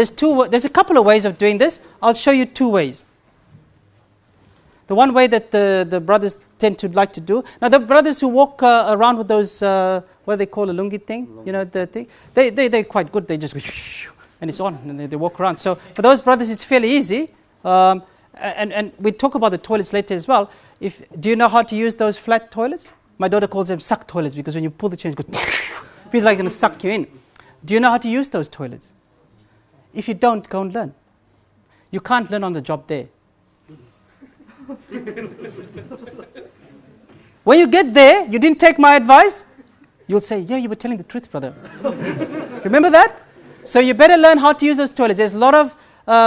There's a couple of ways of doing this. I'll show you 2 ways. The one way that the brothers tend to like to do. Now the brothers who walk around with those, what they call a lungi thing, you know, the thing, they're quite good. They just go, and it's on, and they walk around. So for those brothers, it's fairly easy. And we talk about the toilets later as well. Do you know how to use those flat toilets? My daughter calls them suck toilets because when you pull the chain, it goes, feels like it's going to suck you in. Do you know how to use those toilets? If you don't, go and learn. You can't learn on the job there. When you get there, you didn't take my advice, you'll say, yeah, you were telling the truth, brother. Remember that? So you better learn how to use those toilets. There's a lot of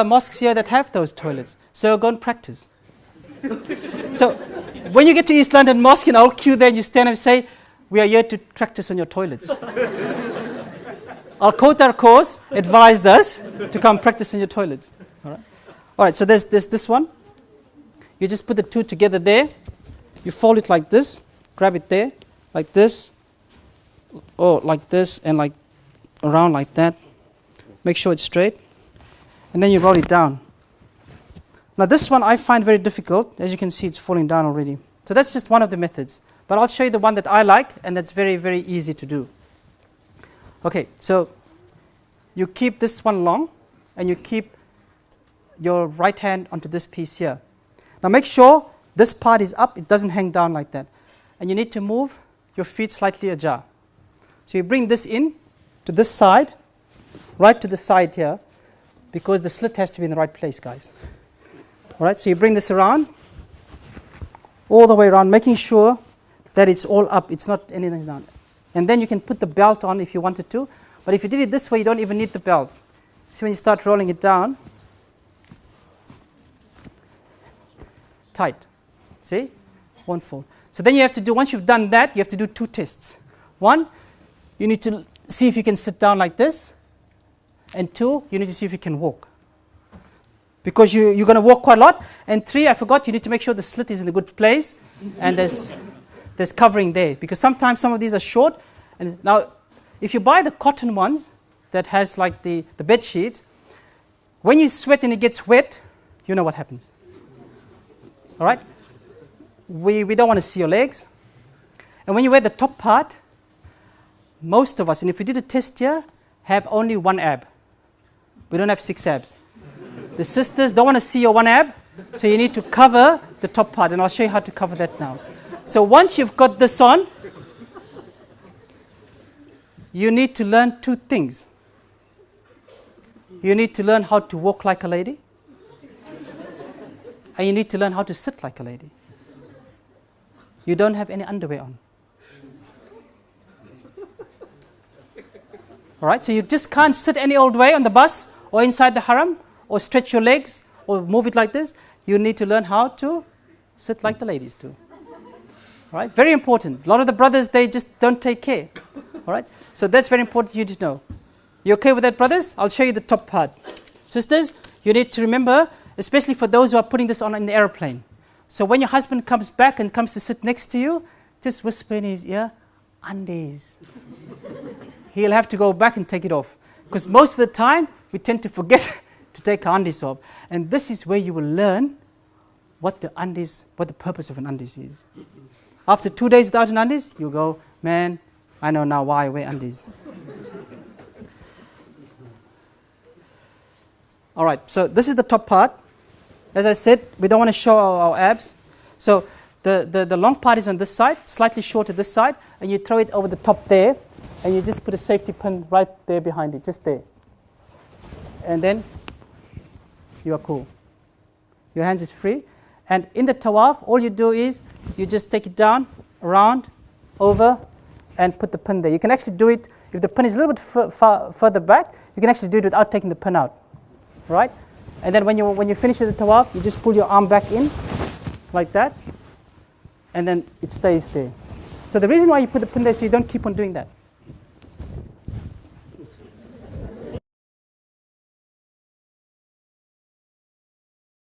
mosques here that have those toilets. So go and practice. So when you get to East London Mosque, I'll queue there and you stand and say, we are here to practice on your toilets. AlKauthar course advised us to come practice on your toilets. All right, so there's this one. You just put the 2 together there. You fold it like this. Grab it there, like this. Or like this, and like around like that. Make sure it's straight. And then you roll it down. Now this one I find very difficult. As you can see, it's falling down already. So that's just one of the methods. But I'll show you the one that I like, and that's very, very easy to do. Okay, so you keep this one long, and you keep your right hand onto this piece here. Now make sure this part is up, it doesn't hang down like that. And you need to move your feet slightly ajar. So you bring this in to this side, right to the side here, because the slit has to be in the right place, guys. All right, so you bring this around, all the way around, making sure that it's all up, it's not anything down. And then you can put the belt on if you wanted to, but if you did it this way, you don't even need the belt. See, when you start rolling it down, tight. See? Won't fall. So then you have to do, once you've done that, you have to do 2 tests. 1, you need to see if you can sit down like this. And 2, you need to see if you can walk. Because you're going to walk quite a lot. And 3, I forgot, you need to make sure the slit is in a good place. And there's covering there. Because sometimes some of these are short. And now, if you buy the cotton ones that has like the bed sheets, when you sweat and it gets wet, you know what happens. All right? We don't want to see your legs. And when you wear the top part, most of us, and if we did a test here, have only 1 ab. We don't have 6 abs. The sisters don't want to see your 1 ab, so you need to cover the top part, and I'll show you how to cover that now. So once you've got this on, you need to learn 2 things. You need to learn how to walk like a lady, and you need to learn how to sit like a lady. You don't have any underwear on. All right, so you just can't sit any old way on the bus or inside the haram or stretch your legs or move it like this. You need to learn how to sit like the ladies do. All right, very important. A lot of the brothers, they just don't take care. All right, so that's very important for you to know. You okay with that, brothers? I'll show you the top part. Sisters, you need to remember, especially for those who are putting this on in the airplane. So when your husband comes back and comes to sit next to you, just whisper in his ear, undies. He'll have to go back and take it off. Because most of the time, we tend to forget to take our undies off. And this is where you will learn what the purpose of an undies is. After 2 days without an undies, you'll go, man, I know now why I wear undies. All right, so this is the top part. As I said, we don't want to show our abs. So the long part is on this side, slightly shorter this side, and you throw it over the top there, and you just put a safety pin right there behind it, just there. And then you are cool. Your hands is free. And in the tawaf, all you do is you just take it down, around, over, and put the pin there. You can actually do it, if the pin is a little bit further back, you can actually do it without taking the pin out. Right? And then when you finish with the tawaf, you just pull your arm back in, like that, and then it stays there. So the reason why you put the pin there is so you don't keep on doing that.